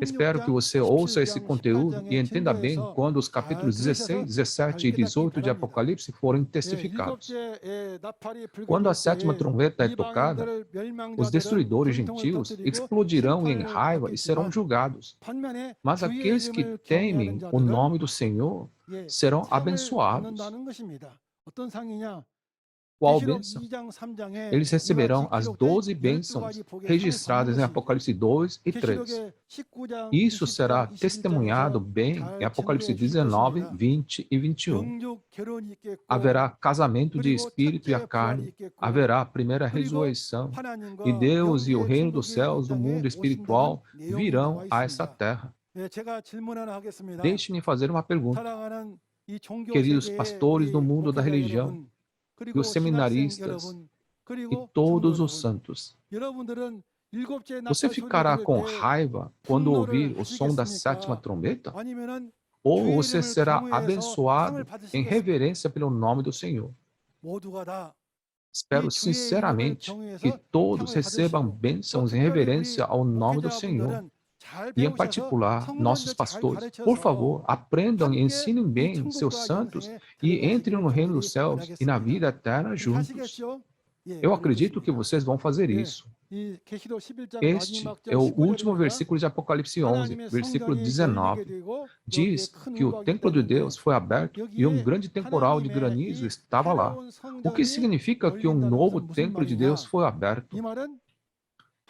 Espero que você ouça esse conteúdo e entenda bem quando os capítulos 16, 17 e 18 de Apocalipse forem testificados. Quando a sétima trombeta é tocada, os destruidores gentios explodirão em raiva e serão julgados. Mas aqueles que temem o nome do Senhor serão abençoados. Qual bênção? Eles receberão as 12 bênçãos registradas em Apocalipse 2 e 3. Isso será testemunhado bem em Apocalipse 19, 20 e 21. Haverá casamento de espírito e a carne, haverá a primeira ressurreição, e Deus e o reino dos céus do mundo espiritual virão a essa terra. Deixe-me fazer uma pergunta. Queridos pastores do mundo da religião, e os seminaristas, e todos os santos, você ficará com raiva quando ouvir o som da sétima trombeta? Ou você será abençoado em reverência pelo nome do Senhor? Espero sinceramente que todos recebam bênçãos em reverência ao nome do Senhor. E, em particular, nossos pastores. Por favor, aprendam e ensinem bem seus santos e entrem no reino dos céus e na vida eterna juntos. Eu acredito que vocês vão fazer isso. Este é o último versículo de Apocalipse 11, versículo 19. Diz que o templo de Deus foi aberto e um grande temporal de granizo estava lá. O que significa que um novo templo de Deus foi aberto?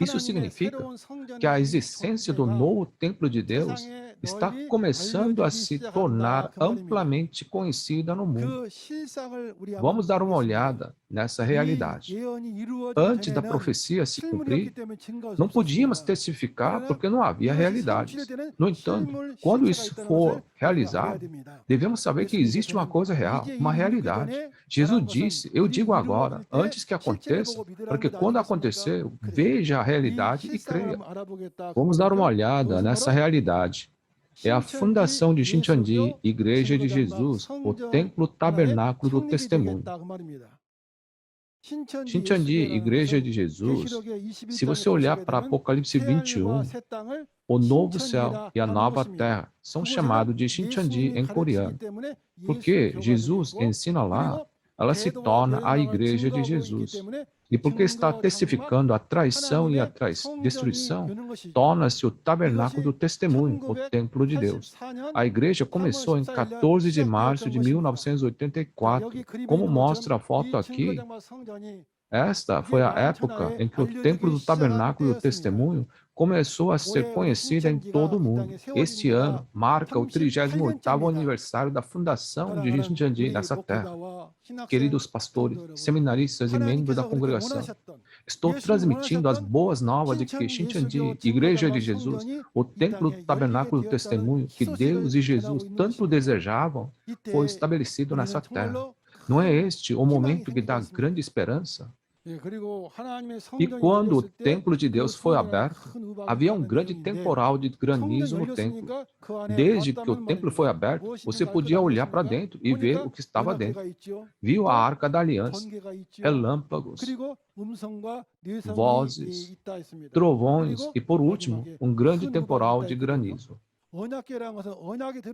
Isso significa que a existência do novo templo de Deus está começando a se tornar amplamente conhecida no mundo. Vamos dar uma olhada nessa realidade. Antes da profecia se cumprir, não podíamos testificar porque não havia realidades. No entanto, quando isso for realizado, devemos saber que existe uma coisa real, uma realidade. Jesus disse, eu digo agora, antes que aconteça, para que quando acontecer, veja a realidade e creia. Vamos dar uma olhada nessa realidade. É a fundação de Shincheonji, Igreja de Jesus, o Templo Tabernáculo do Testemunho. Shincheonji, Igreja de Jesus, se você olhar para Apocalipse 21, o novo céu e a nova terra são chamados de Shincheonji em coreano. Porque Jesus ensina lá, ela se torna a Igreja de Jesus. E porque está testificando a traição e a destruição, torna-se o tabernáculo do testemunho, o templo de Deus. A igreja começou em 14 de março de 1984. Como mostra a foto aqui, esta foi a época em que o templo do tabernáculo do testemunho começou a ser conhecido em todo o mundo. Este ano marca o 38º aniversário da fundação de Shincheonji nessa terra. Queridos pastores, seminaristas e membros da congregação, estou transmitindo as boas novas de que Shincheonji, Igreja de Jesus, o templo do tabernáculo do testemunho que Deus e Jesus tanto desejavam, foi estabelecido nessa terra. Não é este o momento que dá grande esperança? E quando o templo de Deus foi aberto, havia um grande temporal de granizo no templo. Desde que o templo foi aberto, você podia olhar para dentro e ver o que estava dentro. Viu a Arca da Aliança, relâmpagos, vozes, trovões e, por último, um grande temporal de granizo.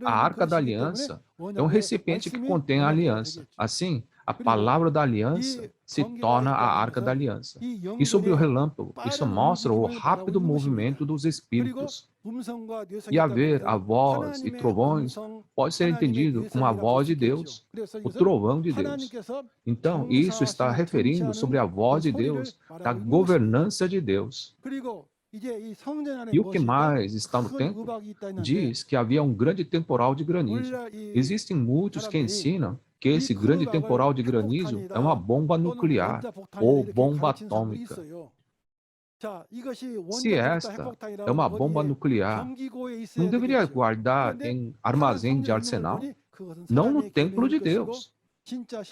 A Arca da Aliança é um recipiente que contém a aliança. Assim, a palavra da aliança se torna a Arca da Aliança. E sobre o relâmpago, isso mostra o rápido movimento dos espíritos. E haver a voz e trovões pode ser entendido como a voz de Deus, o trovão de Deus. Então, isso está referindo sobre a voz de Deus, da governança de Deus. E o que mais está no templo? Diz que havia um grande temporal de granizo. Existem muitos que ensinam que esse grande temporal de granizo é uma bomba nuclear ou bomba atômica. Se esta é uma bomba nuclear, não deveria guardar em armazém de arsenal? Não no templo de Deus.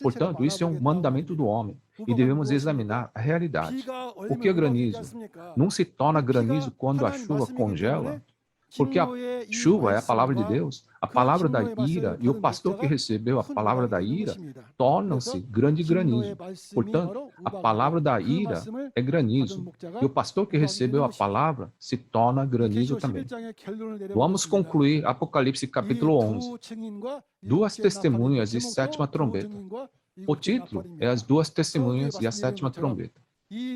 Portanto, isso é um mandamento do homem e devemos examinar a realidade. O que é granizo? Não se torna granizo quando a chuva congela? Porque a chuva é a palavra de Deus, a palavra da ira, e o pastor que recebeu a palavra da ira torna-se grande granizo. Portanto, a palavra da ira é granizo, e o pastor que recebeu a palavra se torna granizo também. Vamos concluir Apocalipse capítulo 11. Duas testemunhas e sétima trombeta. O título é As Duas Testemunhas e a Sétima Trombeta.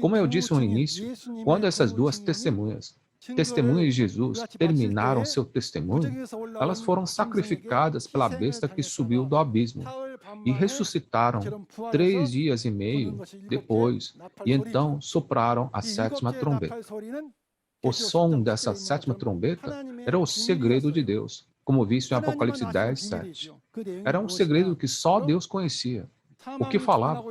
Como eu disse no início, quando essas duas testemunhas de Jesus terminaram seu testemunho, elas foram sacrificadas pela besta que subiu do abismo e ressuscitaram 3 dias e meio depois, e então sopraram a sétima trombeta. O som dessa sétima trombeta era o segredo de Deus, como visto em Apocalipse 10, 7. Era um segredo que só Deus conhecia. O que falava?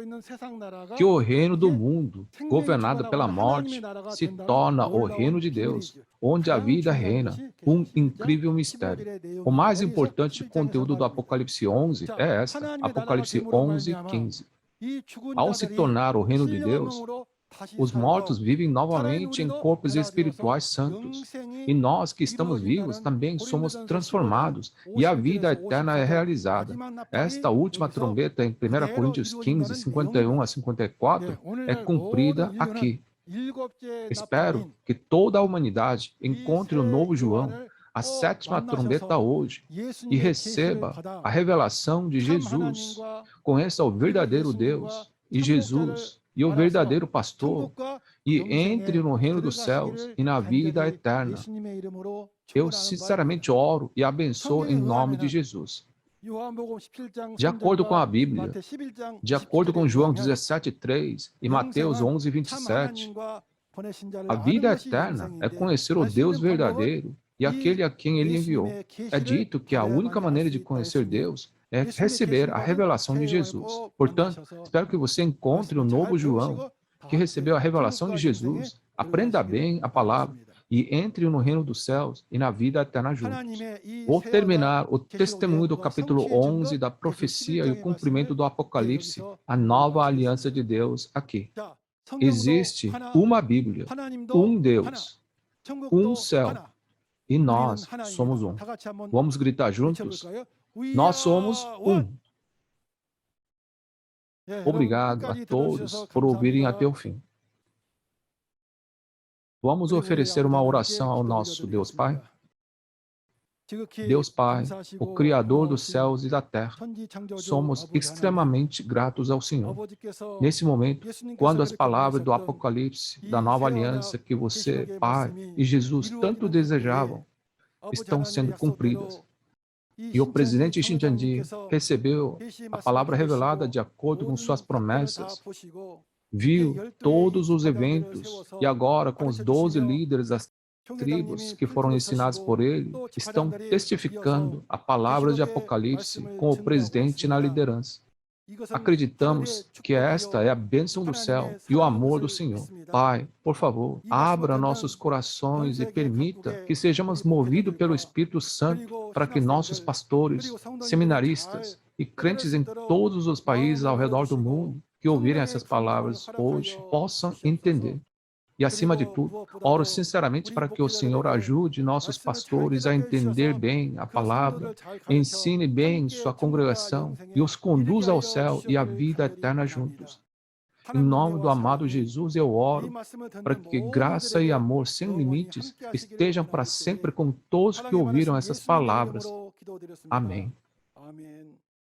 Que o reino do mundo, governado pela morte, se torna o reino de Deus, onde a vida reina, um incrível mistério. O mais importante conteúdo do Apocalipse 11 é esta, Apocalipse 11, 15. Ao se tornar o reino de Deus, os mortos vivem novamente em corpos espirituais santos. E nós que estamos vivos também somos transformados e a vida eterna é realizada. Esta última trombeta em 1 Coríntios 15, 51 a 54 é cumprida aqui. Espero que toda a humanidade encontre o novo João, a sétima trombeta hoje, e receba a revelação de Jesus. Conheça o verdadeiro Deus e Jesus e o verdadeiro pastor, e entre no reino dos céus e na vida eterna. Eu sinceramente oro e abençoo em nome de Jesus. De acordo com a Bíblia, de acordo com João 17:3 e Mateus 11:27, a vida eterna é conhecer o Deus verdadeiro e aquele a quem ele enviou. É dito que a única maneira de conhecer Deus é receber a revelação de Jesus. Portanto, espero que você encontre o novo João, que recebeu a revelação de Jesus, aprenda bem a palavra e entre no reino dos céus e na vida eterna juntos. Vou terminar o testemunho do capítulo 11 da profecia e o cumprimento do Apocalipse, a nova aliança de Deus aqui. Existe uma Bíblia, um Deus, um céu, e nós somos um. Vamos gritar juntos? Nós somos um. Obrigado a todos por ouvirem até o fim. Vamos oferecer uma oração ao nosso Deus Pai. Deus Pai, o Criador dos céus e da terra, somos extremamente gratos ao Senhor. Nesse momento, quando as palavras do Apocalipse, da nova aliança que você, Pai e Jesus tanto desejavam, estão sendo cumpridas. E o presidente Shinjanji recebeu a palavra revelada de acordo com suas promessas, viu todos os eventos e agora com os 12 líderes das tribos que foram ensinados por ele, estão testificando a palavra de Apocalipse com o presidente na liderança. Acreditamos que esta é a bênção do céu e o amor do Senhor. Pai, por favor, abra nossos corações e permita que sejamos movidos pelo Espírito Santo para que nossos pastores, seminaristas e crentes em todos os países ao redor do mundo que ouvirem essas palavras hoje possam entender. E, acima de tudo, oro sinceramente para que o Senhor ajude nossos pastores a entender bem a palavra, ensine bem sua congregação e os conduza ao céu e à vida eterna juntos. Em nome do amado Jesus, eu oro para que graça e amor sem limites estejam para sempre com todos que ouviram essas palavras. Amém.